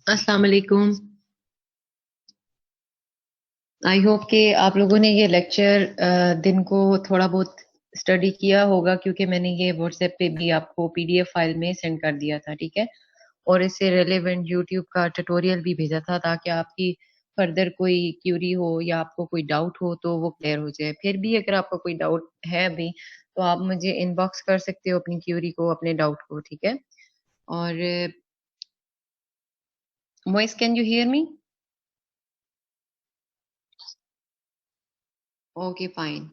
अस्सलाम वालेकुम। I hope कि आप लोगों ने ये लेक्चर दिन को थोड़ा बहुत स्टडी किया होगा, क्योंकि मैंने ये व्हाट्सएप पे भी आपको पीडीएफ फाइल में सेंड कर दिया था, ठीक है। और इससे रेलेवेंट यूट्यूब का ट्यूटोरियल भी भेजा था, ताकि आपकी फर्दर कोई क्यूरी हो या आपको कोई डाउट हो तो वो क्लियर हो जाए। फिर भी अगर आपका कोई डाउट है अभी, तो आप मुझे इनबॉक्स कर सकते हो अपनी क्यूरी को, अपने डाउट को, ठीक है। और voice, can you hear me? Okay, fine.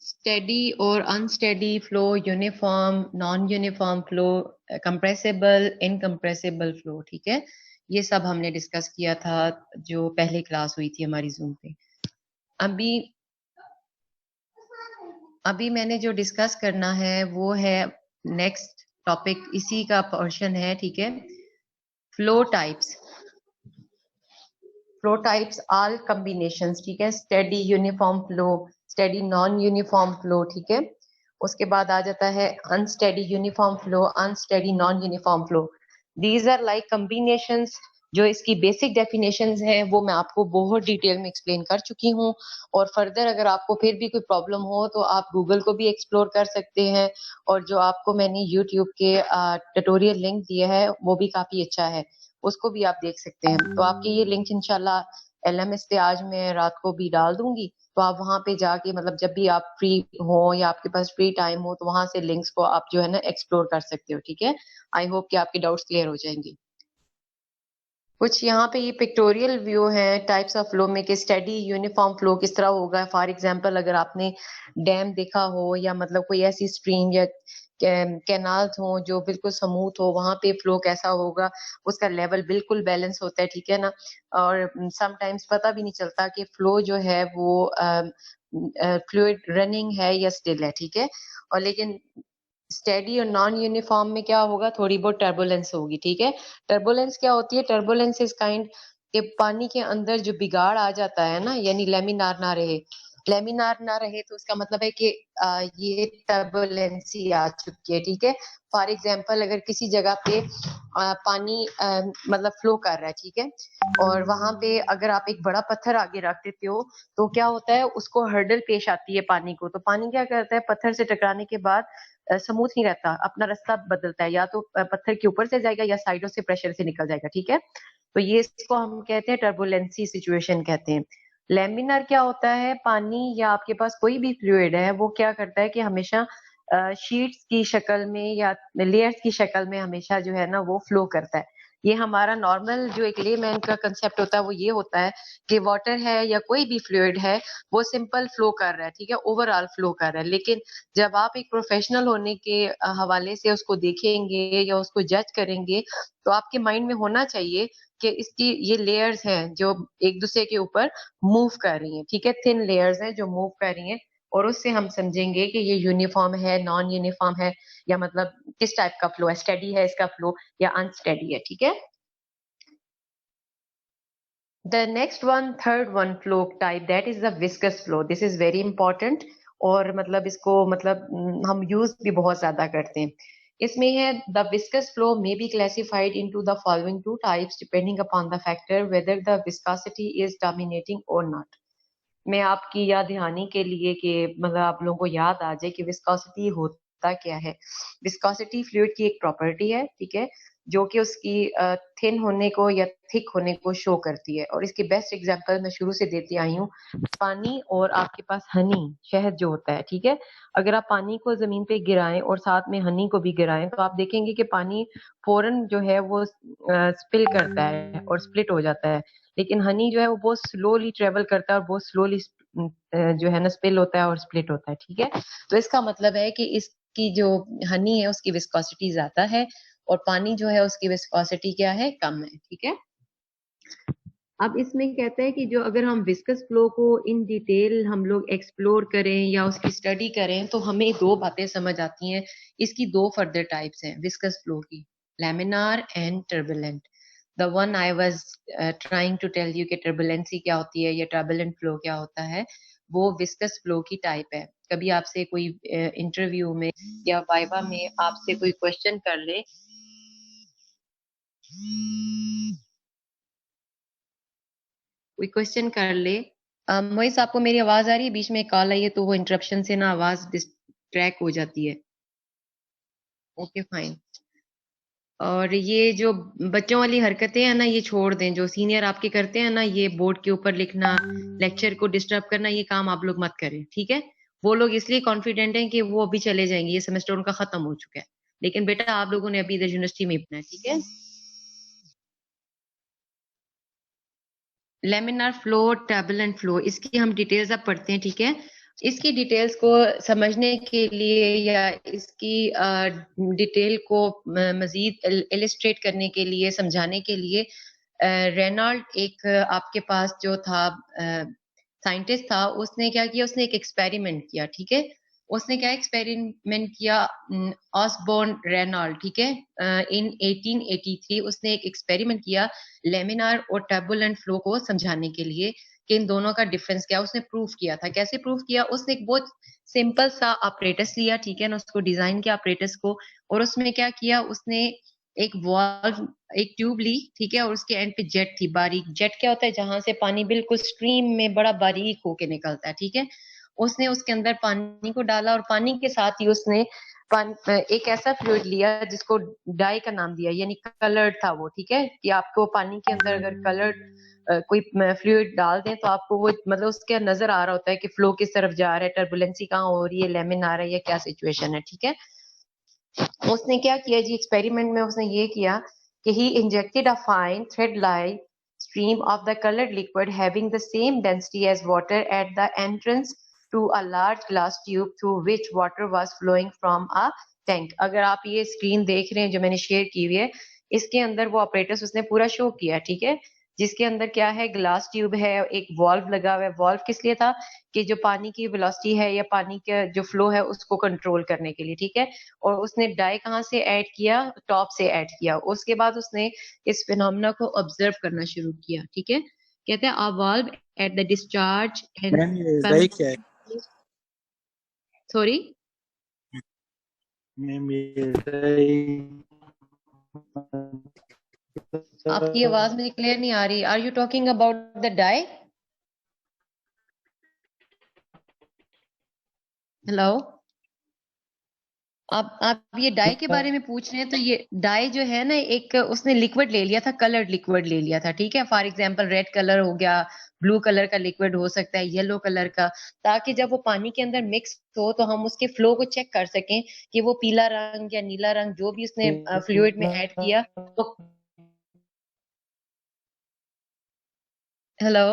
Steady और unsteady flow, uniform, non uniform flow, compressible, incompressible flow, ठीक है। ये सब हमने डिस्कस किया था जो पहले क्लास हुई थी हमारी जूम पे। अभी अभी मैंने जो डिस्कस करना है वो है नेक्स्ट टॉपिक, इसी का पोर्शन है, ठीक है। Flow types. Flow types all combinations, ठीक है। Steady uniform flow, steady non uniform flow, ठीक है। उसके बाद आ जाता है unsteady uniform flow, unsteady non uniform flow. These are like combinations. जो इसकी बेसिक डेफिनेशंस हैं वो मैं आपको बहुत डिटेल में एक्सप्लेन कर चुकी हूँ। और फर्दर अगर आपको फिर भी कोई प्रॉब्लम हो तो आप गूगल को भी एक्सप्लोर कर सकते हैं। और जो आपको मैंने यूट्यूब के ट्यूटोरियल लिंक दिया है वो भी काफी अच्छा है, उसको भी आप देख सकते हैं। तो आपके ये लिंक इंशाल्लाह एलएमएस पे आज मैं रात को भी डाल दूंगी, तो आप वहां पे जाके मतलब जब भी आप फ्री हो या आपके पास फ्री टाइम हो तो वहां से लिंक्स को आप जो है ना एक्सप्लोर कर सकते हो, ठीक है। आई होप कि आपके डाउट्स क्लियर हो जाएंगे। कुछ यहाँ पे ये पिक्टोरियल व्यू है टाइप्स ऑफ फ्लो में, कि स्टेडी यूनिफॉर्म फ्लो किस तरह होगा। फॉर एग्जांपल अगर आपने डैम देखा हो या मतलब कोई ऐसी स्ट्रीम या कैनाल्स हो जो बिल्कुल स्मूथ हो, वहां पे फ्लो कैसा होगा, उसका लेवल बिल्कुल बैलेंस होता है, ठीक है ना। और समटाइम्स पता भी नहीं चलता कि फ्लो जो है वो फ्लूइड रनिंग है या स्टिल है, ठीक है। और लेकिन स्टेडी और नॉन यूनिफॉर्म में क्या होगा, थोड़ी बहुत टर्बुलेंस होगी, ठीक है। टर्बुलेंस क्या होती है? टर्बुलेंस इज काइंड के पानी के अंदर जो बिगाड़ आ जाता है ना, यानी लेमिनार ना रहे। लेमिनार ना रहे तो उसका मतलब है कि ये टर्बुलेंसी आ चुकी है, ठीक है। फॉर एग्जांपल अगर किसी जगह पे पानी मतलब फ्लो कर रहा है, ठीक है। और वहां पे अगर आप एक बड़ा पत्थर आगे रख देते हो तो क्या होता है, उसको हर्डल पेश आती है पानी को। तो पानी क्या करता है, पत्थर से टकराने के बाद स्मूथ नहीं रहता, अपना रास्ता बदलता है, या तो पत्थर के ऊपर से जाएगा या साइडों से प्रेशर से निकल जाएगा, ठीक है। तो ये इसको हम कहते हैं टर्बुलेंसी सिचुएशन कहते हैं। लेमिनार क्या होता है, पानी या आपके पास कोई भी फ्लूइड है वो क्या करता है कि हमेशा शीट्स की शक्ल में या लेयर्स की शक्ल में हमेशा जो है ना वो फ्लो करता है। ये हमारा नॉर्मल जो एक लेमैन का कंसेप्ट होता है वो ये होता है कि वाटर है या कोई भी फ्लूइड है वो सिंपल फ्लो कर रहा है, ठीक है, ओवरऑल फ्लो कर रहा है। लेकिन जब आप एक प्रोफेशनल होने के हवाले से उसको देखेंगे या उसको जज करेंगे, तो आपके माइंड में होना चाहिए कि इसकी ये लेयर्स हैं जो एक दूसरे के ऊपर मूव कर रही हैं, ठीक है। थिन लेयर्स हैं जो मूव कर रही हैं, और उससे हम समझेंगे कि ये यूनिफॉर्म है, नॉन यूनिफॉर्म है, या मतलब किस टाइप का फ्लो है, स्टेडी है इसका फ्लो या अनस्टेडी है, ठीक है। The next one, third one flow type, that is the viscous flow. This is very important, और मतलब इसको मतलब हम यूज भी बहुत ज्यादा करते हैं। इसमें है the viscous flow may be classified into the following two types depending upon the factor whether the viscosity is dominating or not. मैं आपकी याद दहानी के लिए कि मतलब आप लोगों को याद आ जाए कि विस्कोसिटी होता क्या है। विस्कोसिटी फ्लूइड की एक प्रॉपर्टी है, ठीक है, जो कि उसकी थिन होने को या थिक होने को शो करती है। और इसकी बेस्ट एग्जांपल मैं शुरू से देती आई हूँ, पानी और आपके पास हनी, शहद जो होता है, ठीक है। अगर आप पानी को जमीन पे गिराएं और साथ में हनी को भी गिराएं तो आप देखेंगे कि पानी फौरन जो है वो स्पिल करता है और स्प्लिट हो जाता है। लेकिन हनी जो है वो बहुत स्लोली ट्रेवल करता है और बहुत स्लोली जो है ना स्पिल होता है और स्प्लिट होता है, ठीक है। तो इसका मतलब है कि इसकी जो हनी है उसकी विस्कोसिटी ज्यादा है और पानी जो है उसकी विस्कोसिटी क्या है, कम है, ठीक है। अब इसमें कहता है कि जो अगर हम विस्कस फ्लो को इन डिटेल हम लोग एक्सप्लोर करें या उसकी स्टडी करें तो हमें दो बातें समझ आती हैं। इसकी दो फर्दर टाइप्स हैं विस्कस फ्लो की, laminar and turbulent. The one I was trying to tell you कि टर्बुलेंसी क्या होती है या टर्बुलेंट फ्लो क्या होता है, वो विस्कस फ्लो की टाइप है। कभी आपसे कोई इंटरव्यू में या वाइवा में आपसे कोई क्वेश्चन कर ले, कोई क्वेश्चन कर ले, मोइस आपको मेरी आवाज आ रही है? बीच में कॉल आई है तो वो इंटरप्शन से ना आवाज डिस्ट्रैक्ट हो जाती है। Okay fine. और ये जो बच्चों वाली हरकतें हैं ना, ये छोड़ दें। जो सीनियर आपके करते हैं ना, ये बोर्ड के ऊपर लिखना, लेक्चर को डिस्टर्ब करना, ये काम आप लोग मत करें, ठीक है? वो लोग इसलिए कॉन्फिडेंट हैं कि वो अभी चले जाएंगे, ये सेमेस्टर उनका खत्म हो चुका है। लेकिन बेटा आप लोगों ने अभी इधर यूनिवर्सिटी में पढ़ना है, ठीक है? लेमिनार फ्लो, टर्बुलेंट फ्लो, इसकी हम डिटेल्स अब पढ़ते हैं, ठीक है? इसकी डिटेल्स को समझने के लिए या इसकी डिटेल को मजीद इलिस्ट्रेट करने के लिए, समझाने के लिए, रेनॉल्ड एक आपके पास जो था साइंटिस्ट था, उसने क्या किया, उसने एक एक्सपेरिमेंट किया, ठीक है? उसने क्या एक्सपेरिमेंट किया, ऑसबोर्न रेनॉल्ड, ठीक है? इन 1883 उसने एक एक्सपेरिमेंट किया लेमिनार और टर्बुलेंट फ्लो को समझाने के लिए कि इन दोनों का डिफरेंस क्या। उसने प्रूफ किया था। कैसे प्रूफ किया? उसने एक बहुत सिंपल सा ऑपरेटस लिया, ठीक है ना, उसको डिजाइन किया ऑपरेटस को, और उसमें क्या किया, उसने एक वॉल्व, एक ट्यूब ली, ठीक है, और उसके एंड पे जेट थी, बारीक जेट। क्या होता है? जहां से पानी बिल्कुल स्ट्रीम में बड़ा बारीक होके निकलता है, ठीक है। उसने उसके अंदर पानी को डाला और पानी के साथ ही उसने एक ऐसा फ्लूइड लिया जिसको डाई का नाम दिया, यानी कलर्ड था वो, ठीक है। कि आपको पानी के अंदर अगर कलर्ड कोई फ्लूइड डाल दें तो आपको वो मतलब उसके नजर आ रहा होता है कि फ्लो किस तरफ जा रहा है, टर्बुलेंसी कहाँ हो रही है, लेमिन आ रहा है या क्या सिचुएशन है, ठीक है। उसने क्या किया जी, एक्सपेरिमेंट में उसने ये किया कि he injected a fine thread like stream of the colored liquid having the same density as water at the entrance to a large glass tube through which water was flowing from a tank। अगर आप ये screen देख रहे हैं जो मैंने share की हुई है, इसके अंदर वो ऑपरेटर्स उसने पूरा शो किया, ठीक है। जिसके अंदर क्या है, ग्लास ट्यूब है, एक वॉल्व लगा हुआ है। वॉल्व किस लिए था? कि जो पानी की वेलोसिटी है या पानी का जो फ्लो है उसको कंट्रोल करने के लिए, ठीक है। और उसने डाई कहाँ से ऐड किया? टॉप से ऐड किया। उसके बाद उसने इस फिनोमेना को ऑब्जर्व करना शुरू किया, ठीक है। कहते हैं a valve at the discharge end ma'am ये डाई क्या है? सॉरी मैम ये डाई आपकी आवाज मुझे क्लियर नहीं आ रही। Are you talking about the die? Hello, आप ये डाई के बारे में पूछ रहे हैं, तो ये डाई जो है ना, एक उसने लिक्विड ले लिया था, कलर्ड लिक्विड ले लिया था, ठीक है। फॉर एग्जांपल रेड कलर हो गया, ब्लू कलर का लिक्विड हो सकता है, येलो कलर का, ताकि जब वो पानी के अंदर मिक्स हो तो हम उसके फ्लो को चेक कर सकें कि वो पीला रंग या नीला रंग जो भी उसने फ्लूइड में ऐड किया तो। हेलो,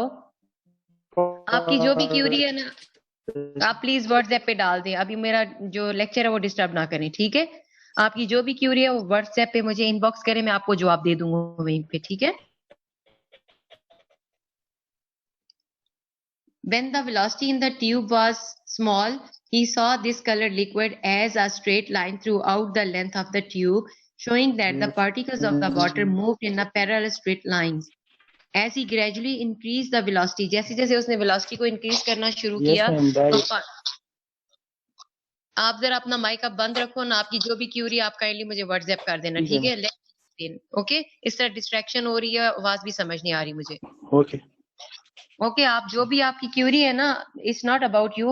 आपकी जो भी क्यूरी है ना, आप प्लीज व्हाट्सएप पे डाल दें। अभी मेरा जो लेक्चर है वो डिस्टर्ब ना करें, ठीक है। आपकी जो भी क्यूरी है वो व्हाट्सएप पे मुझे इनबॉक्स करें, मैं आपको जवाब दे दूंगा वहीं पे, ठीक है। When the velocity in the tube was small, he saw this colored liquid as a straight line throughout the length of the tube, showing that the particles of the water moved in a parallel straight lines. As he gradually increased the velocity, जैसे जैसे उसने velocity को increase करना शुरू yes किया ma'am die. तो आप जरा अपना माइक आप बंद रखो ना। आपकी जो भी क्यूरी आप काइंडली मुझे व्हाट्सएप कर देना, ठीक है। ओके, इस तरह डिस्ट्रैक्शन हो रही है, आवाज भी समझ नहीं आ रही मुझे। ओके ओके, आप जो भी आपकी क्यूरी है ना, it's not about you,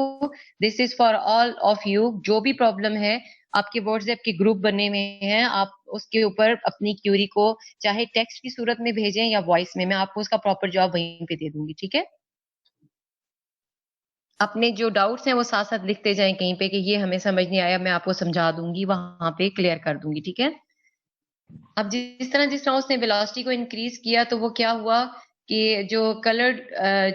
this is for all of you. जो भी प्रॉब्लम है, आपके व्हाट्सएप के ग्रुप बने हुए हैं, आप उसके ऊपर अपनी क्यूरी को चाहे टेक्स्ट की सूरत में भेजें या वॉइस में, मैं आपको उसका प्रॉपर जवाब वहीं पे दे दूंगी, ठीक है। अपने जो डाउट्स हैं वो साथ साथ लिखते जाएं कहीं पे कि ये हमें समझ नहीं आया, मैं आपको समझा दूंगी, वहां पे क्लियर कर दूंगी, ठीक है। अब जिस तरह उसने वेलोसिटी को इंक्रीज किया तो वो क्या हुआ कि जो कलर्ड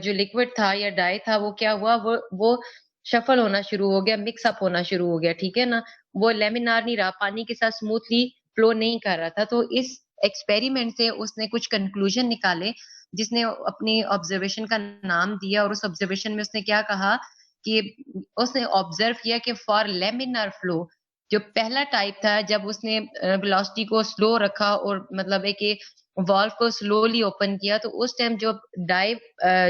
जो लिक्विड था या डाई था, वो क्या हुआ, वो शफल होना शुरू हो गया, मिक्स अप होना शुरू हो गया, ठीक है ना। वो लेमिनार नहीं रहा, पानी के साथ स्मूथली फ्लो नहीं कर रहा था। तो इस एक्सपेरिमेंट से उसने कुछ कंक्लूजन निकाले। जिसने अपनी ऑब्जर्वेशन का नाम दिया और उस ऑब्जर्वेशन में उसने क्या कहा कि उसने ऑब्जर्व किया कि फॉर लेमिनार फ्लो जो पहला टाइप था, जब उसने वेलोसिटी को स्लो रखा और मतलब है कि वाल्व को स्लोली ओपन किया, तो उस टाइम जो डाइव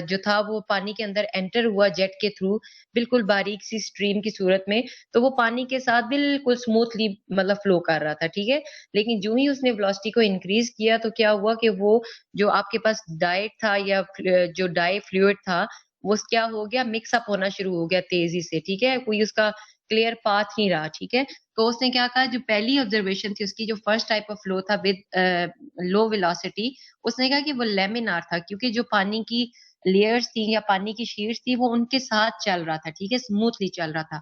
जो था वो पानी के अंदर एंटर हुआ जेट के थ्रू, बिल्कुल बारीक सी स्ट्रीम की सूरत में, तो वो पानी के साथ बिल्कुल स्मूथली मतलब फ्लो कर रहा था, ठीक है। लेकिन जो ही उसने वेलोसिटी को इंक्रीज किया तो क्या हुआ कि वो जो आपके पास डाइट था या जो डाई फ्लूइड था, वो क्या हो गया, मिक्स अप होना शुरू हो गया तेजी से, ठीक है। कोई उसका क्लियर पाथ नहीं रहा, ठीक है। तो उसने क्या कहा, जो पहली ऑब्जर्वेशन थी उसकी, जो फर्स्ट टाइप ऑफ फ्लो था विद लो वेलोसिटी, उसने कहा कि वो लेमिनार था, क्योंकि जो पानी की लेयर्स थी या पानी की शीट्स थी वो उनके साथ चल रहा था, ठीक है, स्मूथली चल रहा था।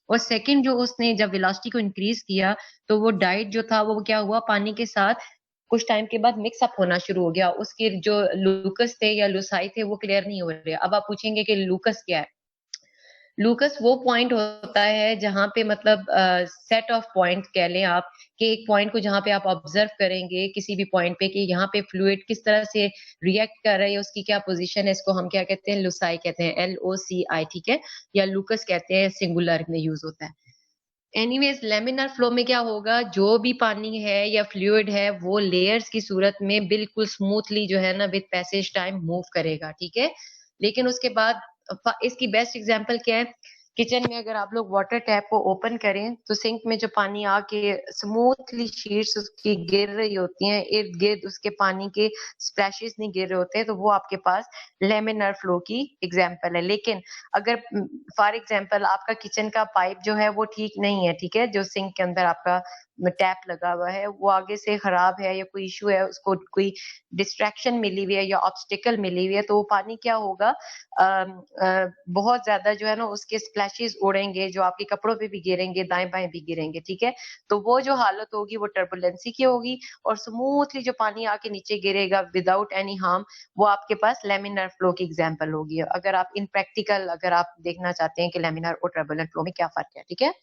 और सेकंड जो उसने जब वेलोसिटी को इंक्रीज किया, तो वो डाइट जो था वो क्या हुआ, पानी के साथ कुछ टाइम के बाद मिक्स अप होना शुरू हो गया। उसके जो लूकस थे या लुसाई थे वो क्लियर नहीं हो रहे। अब आप पूछेंगे कि लूकस क्या है? लूकस वो पॉइंट होता है जहां पे मतलब सेट ऑफ पॉइंट कह लें आप, कि एक पॉइंट को जहां पे आप ऑब्जर्व करेंगे किसी भी पॉइंट पे कि यहाँ पे फ्लूइड किस तरह से रिएक्ट कर रहा है, उसकी क्या पोजीशन है, इसको हम क्या कहते हैं, लुसाई कहते हैं, LOCI, ठीक है, या लूकस कहते हैं, सिंगुलर में यूज होता है। एनीवेज लेमिनर फ्लो में क्या होगा, जो भी पानी है या फ्लूइड है वो लेयर्स की सूरत में बिल्कुल स्मूथली जो है ना विद पैसेज टाइम मूव करेगा, ठीक है। लेकिन उसके बाद इसकी बेस्ट एग्जांपल क्या है, किचन में अगर आप लोग वाटर टैप को ओपन करें तो सिंक में जो पानी आके स्मूथली शीट्स उसकी गिर रही होती हैं, इर्द गिर्द उसके पानी के स्प्लैशेस नहीं गिर रहे होते, तो वो आपके पास लेमिनर फ्लो की एग्जांपल है। लेकिन अगर फॉर एग्जांपल आपका किचन का पाइप जो है वो ठीक नहीं है, ठीक है, जो सिंक के अंदर आपका टैप लगा हुआ है वो आगे से खराब है या कोई इशू है, उसको कोई डिस्ट्रैक्शन मिली हुई है या ऑब्स्टिकल मिली हुई है, तो वो पानी क्या होगा, बहुत ज्यादा जो है ना उसके स्प्लैशेस उड़ेंगे, जो आपके कपड़ों पे भी गिरेंगे, दाएं बाएं भी गिरेंगे, ठीक है। तो वो जो हालत होगी वो टर्बुलेंसी की होगी, और स्मूथली जो पानी आके नीचे गिरेगा विदाउट एनी हार्म, वो आपके पास लेमिनर फ्लो की एग्जांपल होगी। अगर आप इन प्रैक्टिकल अगर आप देखना चाहते हैं कि लेमिनर और टर्बुलेंट फ्लो में क्या फर्क है, ठीक है।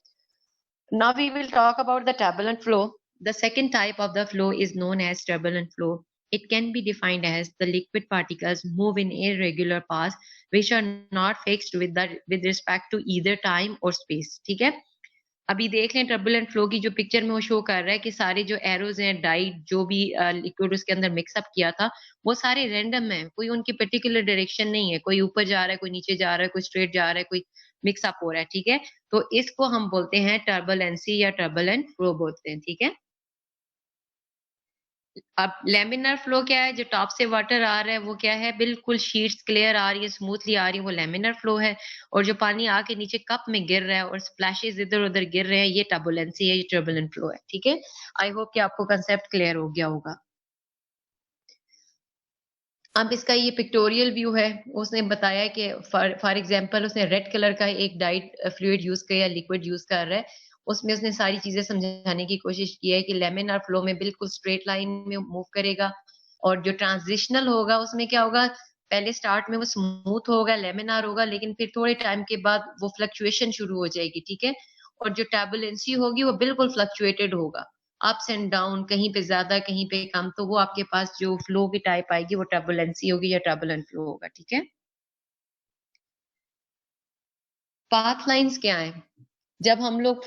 Now we will talk about the turbulent flow. The second type of the flow is known as turbulent flow. It can be defined as the liquid particles move in irregular paths which are not fixed with respect to either time or space. ठीक है? अभी देख लें turbulent flow की जो picture में वो show कर रहा है कि सारे जो एरोज हैं, डाइट जो भी लिक्विड उसके अंदर मिक्सअप किया था, वो सारे रैंडम है, कोई उनकी पर्टिकुलर डायरेक्शन नहीं है, कोई ऊपर जा रहा है, कोई नीचे जा रहा है, कोई स्ट्रेट जा रहा है, कोई मिक्सअप हो रहा है, ठीक है। तो इसको हम बोलते हैं टर्बुलेंसी या टर्बुलेंट फ्लो बोलते हैं, ठीक है। अब लेमिनर फ्लो क्या है, जो टॉप से वाटर आ रहा है वो क्या है, बिल्कुल शीट्स क्लियर आ रही है, स्मूथली आ रही है, वो लेमिनर फ्लो है। और जो पानी आके नीचे कप में गिर रहा है और स्प्लैशेस इधर उधर गिर रहे हैं, ये टर्बुलेंसी है, ये टर्बुलेंट फ्लो है, ठीक है। आई होप कि आपको कंसेप्ट क्लियर हो गया होगा। अब इसका ये पिक्टोरियल व्यू है, उसने बताया कि फॉर एग्जांपल उसने रेड कलर का एक डाइट फ्लूइड यूज किया, लिक्विड यूज कर रहा है, उसमें उसने सारी चीजें समझाने की कोशिश की है कि लेमिनर फ्लो में बिल्कुल स्ट्रेट लाइन में मूव करेगा, और जो ट्रांजिशनल होगा उसमें क्या होगा, पहले स्टार्ट में वो स्मूथ होगा, लेमिनार होगा, लेकिन फिर थोड़े टाइम के बाद वो फ्लक्चुएशन शुरू हो जाएगी, ठीक है। और जो टर्बुलेंसी होगी वो बिल्कुल फ्लक्चुएटेड होगा, अप्स एंड डाउन, कहीं पे ज्यादा कहीं पे कम, तो वो आपके पास जो फ्लो की टाइप आएगी वो टर्बुलेंसी होगी या टर्बुलेंट फ्लो होगा, ठीक है। पाथ लाइंस क्या है, जब हम लोग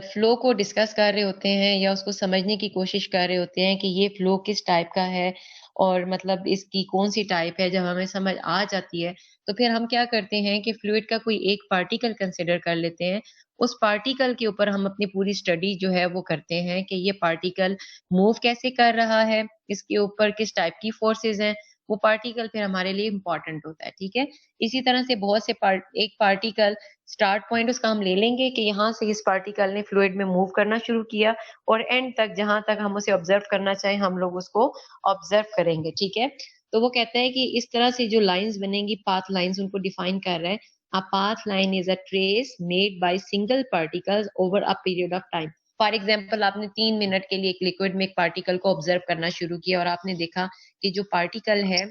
फ्लो को डिस्कस कर रहे होते हैं या उसको समझने की कोशिश कर रहे होते हैं कि ये फ्लो किस टाइप का है और मतलब इसकी कौन सी टाइप है, जब हमें समझ आ जाती है तो फिर हम क्या करते हैं कि फ्लूइड का कोई एक पार्टिकल कंसिडर कर लेते हैं, उस पार्टिकल के ऊपर हम अपनी पूरी स्टडी जो है वो करते हैं कि ये पार्टिकल मूव कैसे कर रहा है, इसके ऊपर किस टाइप की फोर्सेस हैं, वो पार्टिकल फिर हमारे लिए इंपॉर्टेंट होता है, ठीक है। इसी तरह से बहुत से एक पार्टिकल स्टार्ट पॉइंट उसका हम ले लेंगे कि यहाँ से इस पार्टिकल ने फ्लूइड में मूव करना शुरू किया, और एंड तक जहां तक हम उसे ऑब्जर्व करना चाहें हम लोग उसको ऑब्जर्व करेंगे, ठीक है। तो वो कहता है कि इस तरह से जो लाइंस बनेंगी, पाथ लाइंस, उनको डिफाइन कर रहा है। A path line is a trace made by single particles over a period of time. For example आपने 3 मिनट के लिए एक लिक्विड में एक पार्टिकल को ऑब्जर्व करना शुरू किया और आपने देखा कि जो पार्टिकल है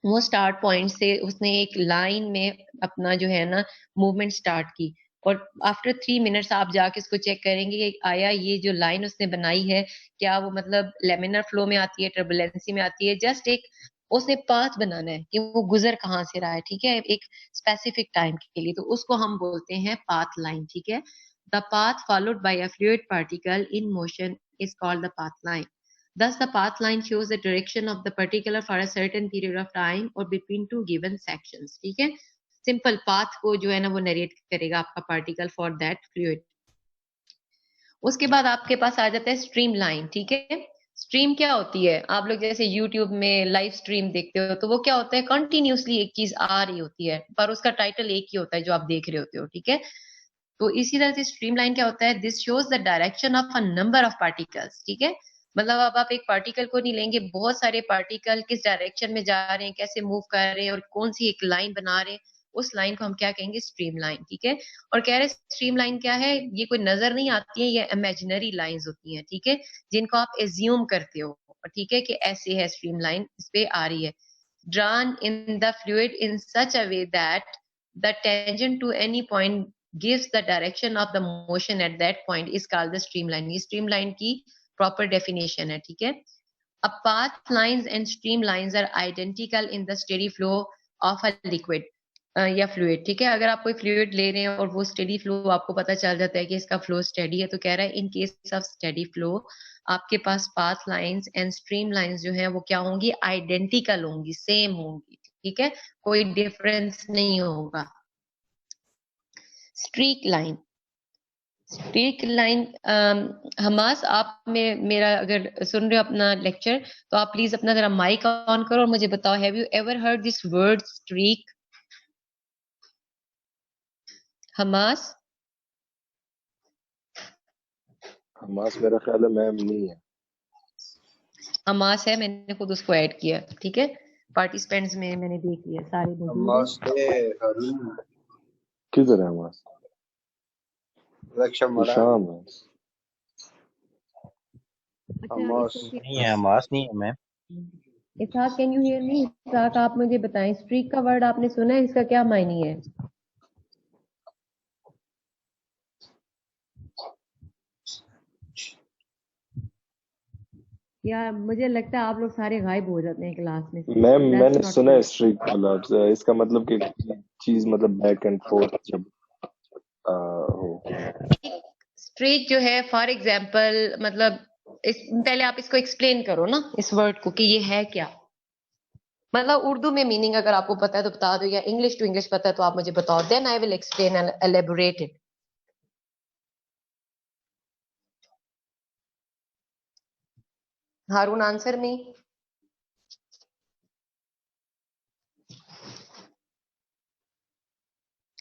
वो स्टार्ट पॉइंट से उसने एक लाइन में अपना जो है ना मूवमेंट स्टार्ट की, और आफ्टर 3 मिनट्स आप जाके इसको चेक करेंगे कि आया ये जो लाइन उसने बनाई है क्या वो मतलब लेमिनर फ्लो में आती है, टर्बुलेंसी में आती है, जस्ट एक उसने पाथ बनाना है कि वो गुजर कहाँ से रहा है, ठीक है, एक स्पेसिफिक टाइम के लिए, तो उसको हम बोलते हैं पाथ लाइन, ठीक है। The path followed by a fluid particle in motion is called the path line. Thus, the path line shows the direction of the particle for a certain period of time or between two given sections. ठीक है, simple path को जो है ना वो narrate करेगा आपका particle for that fluid. उसके बाद आपके पास आ जाता है स्ट्रीम लाइन, ठीक है। स्ट्रीम क्या होती है, आप लोग जैसे यूट्यूब में लाइव स्ट्रीम देखते हो तो वो क्या होता है, कंटिन्यूसली एक चीज आ रही होती है पर उसका टाइटल एक ही होता है जो आप देख रहे होते हो, ठीक है। तो इसी तरह से स्ट्रीम लाइन क्या होता है, this shows the direction of a number of particles, ठीक है। मतलब अब आप एक पार्टिकल को नहीं लेंगे, बहुत सारे पार्टिकल किस डायरेक्शन में जा रहे हैं, कैसे मूव कर रहे हैं और कौन सी एक लाइन बना रहे हैं, उस लाइन को हम क्या कहेंगे, स्ट्रीम लाइन, ठीक है। और कह रहे स्ट्रीम लाइन क्या है, ये कोई नजर नहीं आती है, ये इमेजिनरी लाइंस होती हैं, ठीक है, जिनको आप एज्यूम करते हो, ठीक है, कि ऐसे है स्ट्रीम लाइन, इस पे आ रही है। drawn in the fluid in such a way that the tangent to any point gives the direction of the motion at that point is called the streamline। ये streamline की proper definition है, ठीक है। A path lines and streamlines are identical in the steady flow of a liquid या fluid, ठीक है। अगर आप कोई फ्लूइड ले रहे हैं और वो स्टेडी फ्लो आपको पता चल जाता है कि इसका फ्लो स्टेडी है, तो कह रहा है in case of steady flow आपके पास path lines and stream lines जो है वो क्या होंगी, आइडेंटिकल होंगी, सेम होंगी, ठीक है, कोई डिफरेंस नहीं होगा। Streak line, streak line, Hamas आप में मेरा अगर सुन रहे हो अपना लेक्चर तो आप प्लीज अपना जरा माइक ऑन करो और मुझे बताओ, have you ever heard this word streak? Hamas, Hamas मेरा ख्याल है मैम नहीं है। हमास है, मैंने खुद उसको ऐड किया, ठीक है, पार्टिसिपेंट्स में मैंने देख लिया सारे हमास मौजूद हैं। हारून किधर है हमास? रक्षा मरा शाम है। अच्छा, हमास नहीं है, हमास नहीं है ma'am. Ishaq, can you hear me? Ishaq, आप मुझे बताएं, स्ट्रीक का वर्ड आपने सुना है, इसका क्या मायने है? या मुझे लगता है आप लोग सारे गायब हो जाते हैं क्लास में से। मैम That's मैंने not सुना है good. स्ट्रीक वाला, इसका मतलब कि चीज मतलब बैक एंड फोर्थ जब हो। स्ट्रीक जो है फॉर एग्जाम्पल, मतलब पहले आप इसको एक्सप्लेन करो ना इस वर्ड को कि ये है क्या, मतलब उर्दू में मीनिंग अगर आपको पता है तो बता दो, या इंग्लिश टू इंग्लिश पता है तो आप मुझे बताओ, then I will explain and elaborate it. Haroon, answer me.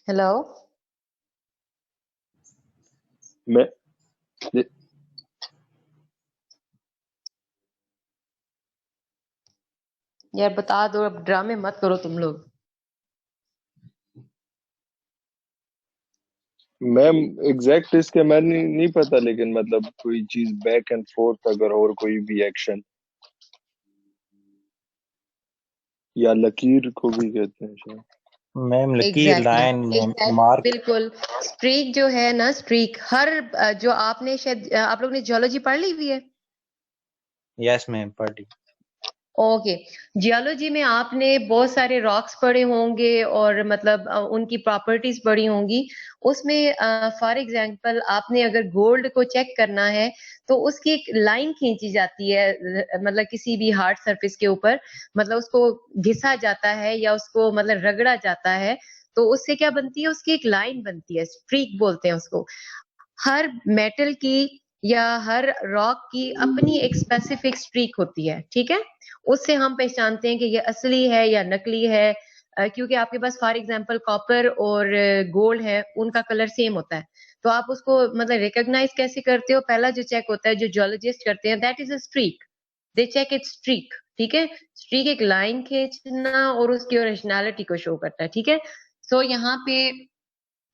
Hello, मैं यार बता दो, अब ड्रामे मत करो तुम लोग। मैम एग्जैक्ट इसके मैं नहीं पता, लेकिन मतलब कोई चीज बैक एंड फोर्थ अगर और कोई भी एक्शन, या लकीर को भी कहते हैं शायद। मैम लकीर, एग्जैक्टली, लाइन, मार्क। बिल्कुल। स्ट्रीक जो है ना, स्ट्रीक हर जो आपने शायद आप लोग ने जियोलॉजी पढ़ ली हुई है। यस मैम, पढ़ी। ओके, जियोलॉजी में आपने बहुत सारे रॉक्स पढ़े होंगे और मतलब उनकी प्रॉपर्टीज पढ़ी होंगी। उसमें फॉर एग्जांपल आपने अगर गोल्ड को चेक करना है तो उसकी एक लाइन खींची जाती है, मतलब किसी भी हार्ड सरफेस के ऊपर, मतलब उसको घिसा जाता है या उसको मतलब रगड़ा जाता है, तो उससे क्या बनती है, उसकी एक लाइन बनती है, स्ट्रीक बोलते हैं उसको। हर मेटल की या हर रॉक की अपनी एक स्पेसिफिक स्ट्रीक होती है, ठीक है, उससे हम पहचानते हैं कि ये असली है या नकली है, क्योंकि आपके पास फॉर एग्जांपल कॉपर और गोल्ड है, उनका कलर सेम होता है, तो आप उसको मतलब रिकॉग्नाइज कैसे करते हो, पहला जो चेक होता है जो जियोलॉजिस्ट करते हैं, that is a streak, they check it streak, ठीक है। स्ट्रीक एक लाइन खींचना और उसकी ओरिजिनलिटी को शो करता है, ठीक है। सो यहाँ पे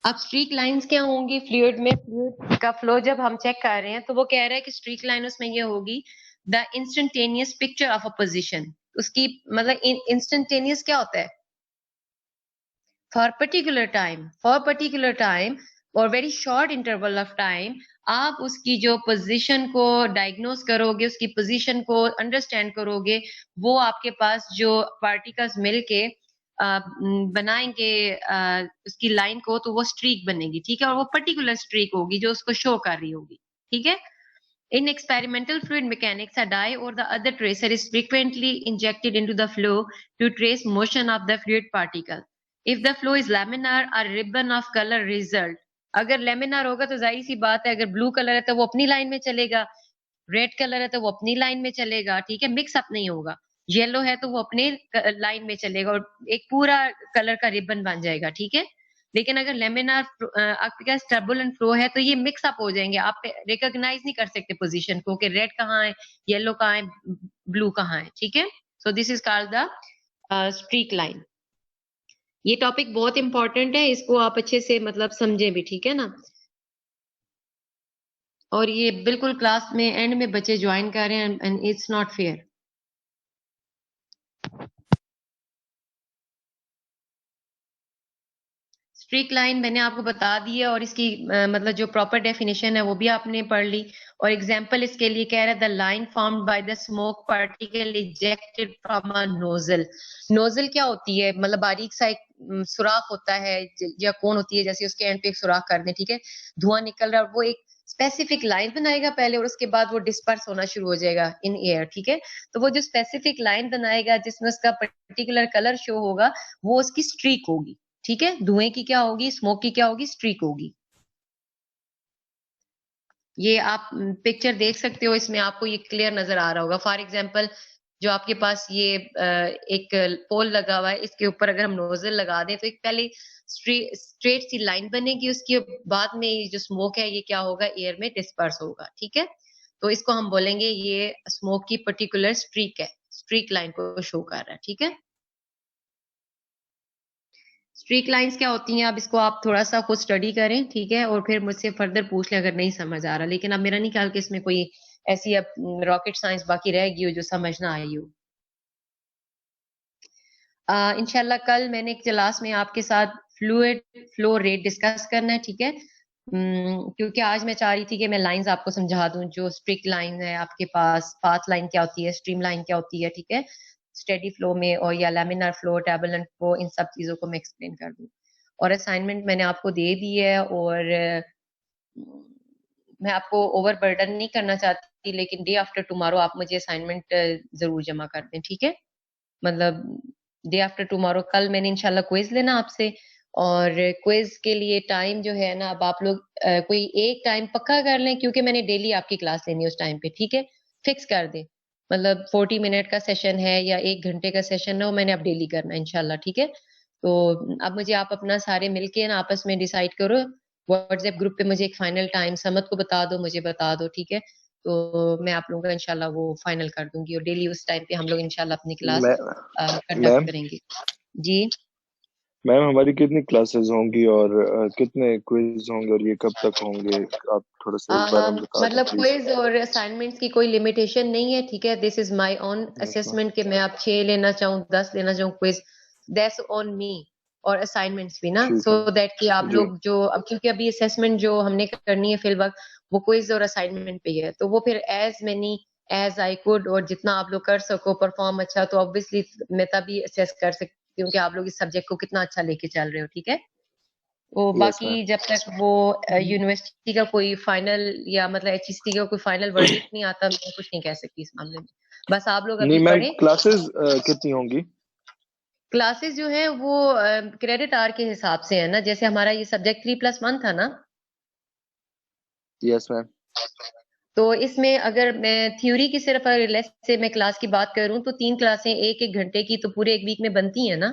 अब स्ट्रीक लाइंस क्या होंगी फ्लूइड में, फ्लूइड का फ्लो जब हम चेक कर रहे हैं तो वो कह रहा है कि स्ट्रीक लाइन उसमें ये होगी, the instantaneous picture of a position, उसकी मतलब इंस्टेंटेनियस क्या होता है, फॉर पर्टिकुलर टाइम और very short interval of time आप उसकी जो पोजीशन को डायग्नोस करोगे, उसकी पोजीशन को अंडरस्टैंड करोगे, वो आपके पास जो पार्टिकल्स मिलके बनाएंगे उसकी लाइन को, तो वो स्ट्रीक बनेगी, ठीक है, और वो पर्टिकुलर स्ट्रीक होगी जो उसको शो कर रही होगी, ठीक है। In experimental fluid mechanics, a dye or the other tracer is frequently injected into the flow to trace motion of the fluid particle. If the flow is laminar, a ribbon of color result. अगर laminar होगा तो जाहिर सी बात है, अगर blue colour है तो वो अपनी लाइन में चलेगा, रेड कलर है तो वो अपनी लाइन में चलेगा, ठीक है, मिक्स अप नहीं होगा। येलो है तो वो अपने लाइन में चलेगा और एक पूरा कलर का रिबन बन जाएगा, ठीक है। लेकिन अगर लेमिनार आपके पास टर्बुलेंट फ्लो है तो ये मिक्स अप हो जाएंगे, आप रिकॉग्नाइज नहीं कर सकते पोजीशन को कि रेड कहाँ है, येलो कहाँ है, ब्लू कहाँ है, ठीक है। So this is called the streak line. ये टॉपिक बहुत इंपॉर्टेंट है, इसको आप अच्छे से मतलब समझे भी, ठीक है ना। और ये बिल्कुल क्लास में एंड में बच्चे ज्वाइन कर रहे हैं and it's not fair. Streak line मैंने आपको बता दी है और इसकी मतलब जो प्रॉपर डेफिनेशन है वो भी आपने पढ़ ली। और एग्जांपल इसके लिए कह रहा है the line formed by the smoke particle ejected from a nozzle. Nozzle क्या होती है, मतलब बारीक सा एक सुराख होता है या कौन होती है, जैसे उसके एंड पे एक सुराख कर दें, ठीक है, धुआं निकल रहा है और वो एक स्पेसिफिक लाइन बनाएगा पहले और उसके बाद वो डिस्पर्स होना शुरू हो जाएगा इन एयर, ठीक है। तो वो जो स्पेसिफिक लाइन बनाएगा जिसमें उसका पर्टिकुलर कलर शो होगा वो उसकी स्ट्रीक होगी, ठीक है। धुएं की क्या होगी, स्मोक की क्या होगी, स्ट्रीक होगी। ये आप पिक्चर देख सकते हो, इसमें आपको ये क्लियर नजर आ रहा होगा। फॉर एग्जांपल जो आपके पास ये एक पोल लगा हुआ है, इसके ऊपर अगर हम नोजल लगा दें तो एक पहले स्ट्रेट सी लाइन बनेगी, उसके बाद में ये जो स्मोक है ये क्या होगा, एयर में डिस्पर्स होगा, ठीक है। तो इसको हम बोलेंगे ये स्मोक की पर्टिकुलर स्ट्रीक है, स्ट्रीक लाइन को शो कर रहा है, ठीक है। स्ट्रीक लाइंस क्या होती हैं, अब इसको आप थोड़ा सा खुद स्टडी करें, ठीक है, और फिर मुझसे फर्दर पूछ लें अगर नहीं समझ आ रहा। लेकिन अब मेरा नहीं ख्याल कि इसमें कोई ऐसी अब रॉकेट साइंस बाकी रह गई हो जो समझ ना आई हो। इंशाल्लाह कल मैंने एक क्लास में आपके साथ फ्लूइड फ्लो रेट डिस्कस करना है, ठीक है। क्योंकि आज मैं चाह रही थी कि मैं लाइंस आपको समझा दूं, जो स्ट्रिक्ट लाइन है आपके पास, पाथ लाइन क्या होती है, स्ट्रीम लाइन क्या होती है, ठीक है, स्टेडी फ्लो में, और या लैमिनार फ्लो, टर्बुलेंट फ्लो, इन सब चीजों को मैं एक्सप्लेन कर दूं। और असाइनमेंट मैंने आपको दे दी है और मैं आपको ओवरबर्डन नहीं करना चाहती, लेकिन डे आफ्टर टुमारो आप मुझे असाइनमेंट जरूर जमा कर दें, ठीक है। मतलब डे आफ्टर टुमारो कल मैंने इंशाल्लाह क्विज लेना आपसे, और क्विज के लिए टाइम जो है ना, अब आप लोग कोई एक टाइम पक्का कर लें, क्योंकि मैंने डेली आपकी क्लास लेनी है उस टाइम पे, ठीक है, फिक्स कर दें। मतलब 40 मिनट का सेशन है या 1 घंटे का सेशन है, वो मैंने अब डेली करना है इंशाल्लाह, ठीक है। तो अब मुझे आप अपना सारे मिलके ना आपस में डिसाइड करो, व्हाट्सएप ग्रुप पे मुझे एक फाइनल टाइम समत को बता दो, मुझे बता दो, ठीक है। तो मैं आप लोगों का इंशाल्लाह वो फाइनल कर दूंगी और डेली उस टाइम पे हम लोग इंशाल्लाह अपनी क्लास कंडक्ट मैम करेंगे। जी मैम हमारी कितनी क्लासेस होंगी और कितने क्विज होंगे और ये कब तक होंगे, आप थोड़ा सा इस बारे में बता दें मतलब प्लीज। क्विज और असाइनमेंट्स की कोई लिमिटेशन नहीं है, ठीक है। This is my own assessment कि मैं आप 6 लेना चाहूँ, 10 लेना चाहूँ क्विज, दैट्स ऑन मी। और असाइनमेंट्स भी ना, ठीक सो है दैट कि आप जी लोग जो अब, क्योंकि अभी असेसमेंट जो हमने करनी है फिल वक्त, वो क्विज और असाइनमेंट पे ही है, तो वो फिर as many as I could, और जितना आप लोग कर सको परफॉर्म अच्छा, तो ऑब्वियसली मैं तभी असेस कर सकती हूँ कि आप लोग इस सब्जेक्ट को कितना अच्छा लेके चल रहे हो, ठीक है। वो यस बाकी मैम। जब तक वो यूनिवर्सिटी का कोई फाइनल या मतलब एचईसी का कोई फाइनल वर्डिक्ट नहीं आता, मैं कुछ नहीं कह सकती इस मामले में। बस आप लोग नहीं अभी मैम पढ़े। क्लासेस कितनी होंगी। क्लासेस जो है वो क्रेडिट आवर के हिसाब से है ना, जैसे हमारा ये सब्जेक्ट 3+1 था ना, यस मैम। तो इसमें अगर मैं थ्योरी की सिर्फ लेस से मैं क्लास की बात करूं तो 3 क्लासें 1-1 घंटे की तो पूरे एक वीक में बनती है ना।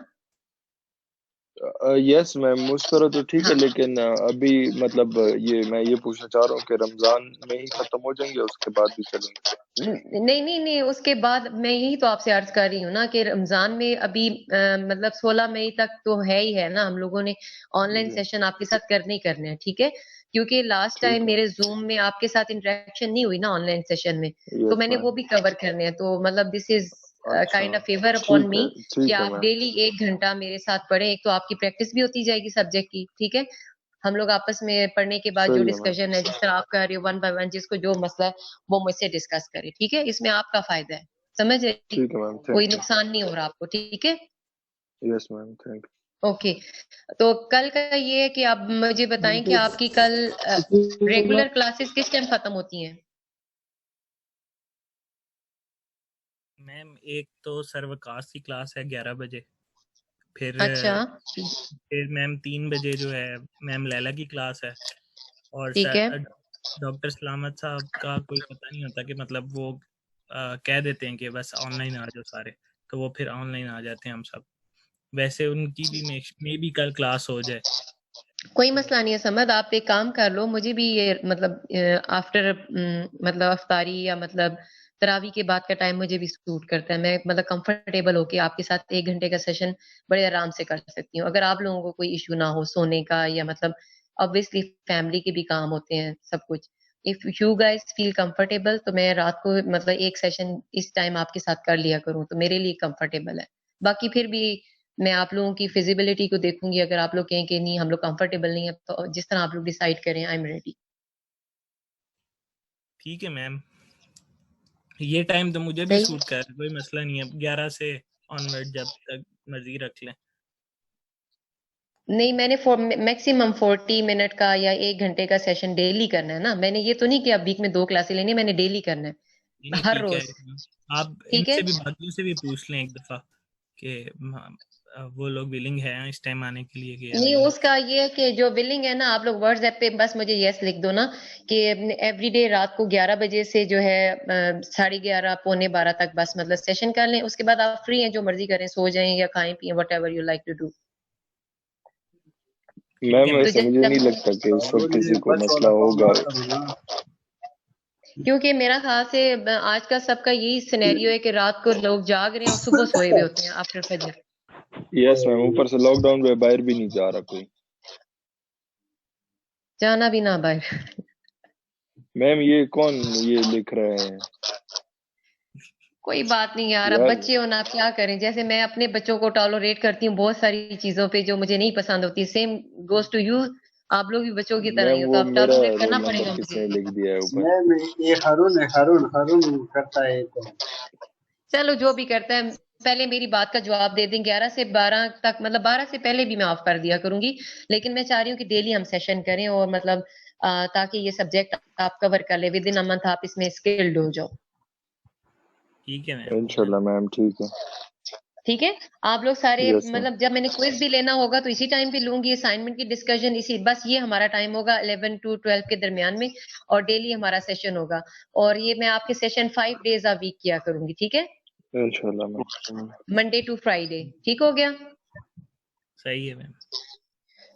यस मैम उस तरह तो ठीक है, हाँ, लेकिन अभी मतलब ये मैं ये पूछना चाह रहा हूँ कि रमजान में ही खत्म हो जाएंगे उसके बाद भी चलेंगे। नहीं नहीं नहीं, उसके बाद मैं यही तो आपसे अर्ज कर रही हूँ ना कि रमजान में अभी मतलब 16 मई तक तो है ही है ना, हम लोगों ने ऑनलाइन जी सेशन आपके साथ करने ही करने हैं, ठीक है। क्योंकि लास्ट टाइम ठीक है। मेरे जूम में आपके साथ इंटरेक्शन नहीं हुई ना ऑनलाइन सेशन में, तो यस मैंने मैम। वो भी कवर करने हैं। तो मतलब दिस इज अच्छा काइंड ऑफ फेवर अपॉन मी कि ठीक है आप मैम। डेली 1 घंटा मेरे साथ पढ़ें, एक तो आपकी प्रैक्टिस भी होती जाएगी सब्जेक्ट की, ठीक है। हम लोग आपस में पढ़ने के बाद जो सही है मैम। डिस्कशन है, जिस तरह आप कर रहे हो 1 बाय 1, जिसको जो मसला है वो मुझसे डिस्कस करे, ठीक है? इसमें आपका फायदा है, समझ रहे? ठीक है मैम, कोई थैंक यू। नुकसान नहीं हो रहा आपको, ठीक है? यस मैम, थैंक ओके, तो कल का ये है कि आप मुझे बताएं कि आपकी कल रेगुलर क्लासेस किस टाइम खत्म होती हैं? मैम एक तो सर्वकाश की क्लास है 11 बजे, फिर अच्छा, मैम 3 बजे जो है मैम लैला की क्लास है, और ठीक है। डॉक्टर सलामत साहब का कोई पता नहीं होता कि मतलब वो कह देते हैं कि बस ऑनलाइन आ जाओ सारे, तो वो फिर ऑनलाइन आ जाते हैं हम सब। वैसे उनकी भी मे भी कल क्लास हो जाए। कोई मसला नहीं है समद, आप एक काम कर लो, मुझे भी ये मतलब आफ्टर मतलब अफ्तारी या मतलब तरावी के बाद का टाइम मुझे भी सूट करता है। मैं मतलब कंफर्टेबल होके आपके साथ 1 घंटे का सेशन बड़े आराम से कर सकती हूँ, अगर आप लोगों को कोई इशू ना हो सोने का, या मतलब ऑब्वियसली फैमिली के भी काम होते हैं सब कुछ। If you guys feel comfortable तो मैं रात को मतलब एक सेशन इस टाइम आपके साथ कर लिया करूँ, तो मेरे लिए कंफर्टेबल है। बाकी फिर भी मैं आप लोगों की फिजिबिलिटी को देखूंगी, अगर आप लोग कहें कि नहीं हम लोग कंफर्टेबल नहीं है, तो जिस तरह आप लोग डिसाइड करें, आई एम रेडी। ठीक है मैम, ये टाइम तो मुझे भी सही, सूट कर, कोई मसला नहीं है, 11 से ऑनवर्ड जब तक मर्जी रख लें। नहीं मैंने मैक्सिमम 40 मिनट का या 1 घंटे का सेशन डेली करना है ना, मैंने ये तो नहीं कि अब वीक में 2 क्लासें लेनी है, मैंने डेली करना नहीं है नहीं हर ठीक है, रोज, आप ठीक है? इनसे भी बाकियों से भी पूछ लें एक दफा कि वो लोग विलिंग हैं इस टाइम आने के लिए कि नहीं अभी नहीं। उसका ये है कि जो विलिंग है ना, आप लोग व्हाट्सएप पे बस मुझे यस लिख दो ना कि एवरीडे रात को 11 बजे से जो है 11:30 पौने 12 तक बस मतलब सेशन कर लें, उसके बाद आप फ्री हैं, जो मर्जी करें, सो जाएं या खाएं पिए, whatever you like to do. ठीक है मैम मैम। तो ऐसे मुझे नहीं लगता कि इस वक्त किसी को मसला होगा। क्योंकि मेरा ख्याल से आज का सबका यही सिनेरियो है कि रात को लोग जाग रहे हैं और सुबह सोए हुए होते हैं आफ्टर फजर। यस मैम, ऊपर से लॉकडाउन में बाहर भी नहीं जा रहा कोई। जाना भी ना बाहर। मैम ये कौन ये लिख रहे हैं कोई बात नहीं यार, अब यार? बच्चे हो ना, आप क्या करें? जैसे मैं अपने बच्चों को टॉलरेट करती हूँ बहुत सारी चीजों पे जो मुझे नहीं पसंद होती, सेम गोज टू यू। आप लोग भी बच्चों की तरह ही मैम हो, तो वो अब मेरा टॉलरेट करना रोल नंबर पड़ेगा किसने मुझे। लिख दिया है ऊपर? नहीं ये हारून है, हारून हारून करता है तो। चलो जो भी करता है, पहले मेरी बात का जवाब दे दें। 11 से 12 तक, मतलब 12 से पहले भी मैं ऑफ कर दिया करूंगी, लेकिन मैं चाह रही हूँ कि डेली हम सेशन करें, और मतलब ताकि ये सब्जेक्ट आप कवर कर ले, विद इन अ मंथ आप इसमें स्किल्ड हो जाओ। ठीक है मैम। इंशाल्लाह मैम, ठीक है। ठीक है, आप लोग सारे यस मैम। मतलब जब मैंने क्विज भी लेना होगा तो इसी टाइम पे लूंगी, असाइनमेंट की डिस्कशन इसी, बस ये हमारा टाइम होगा 11 to 12 के दरमियान में, और डेली हमारा सेशन होगा, और ये मैं आपके सेशन 5 डेज अ वीक किया करूंगी, ठीक है? इंशाल्लाह मैम। मंडे टू फ्राइडे, ठीक हो गया? सही है मैम।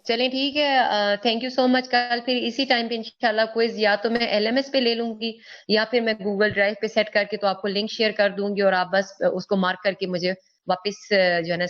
चलें ठीक है, थैंक यू सो मच। कल फिर इसी टाइम पे इंशाल्लाह क्विज या तो मैं एलएमएस पे ले लूंगी, या फिर मैं गूगल ड्राइव पे सेट करके तो आपको लिंक शेयर कर दूंगी, और आप बस उसको मार्क करके मुझे वापस जो है ना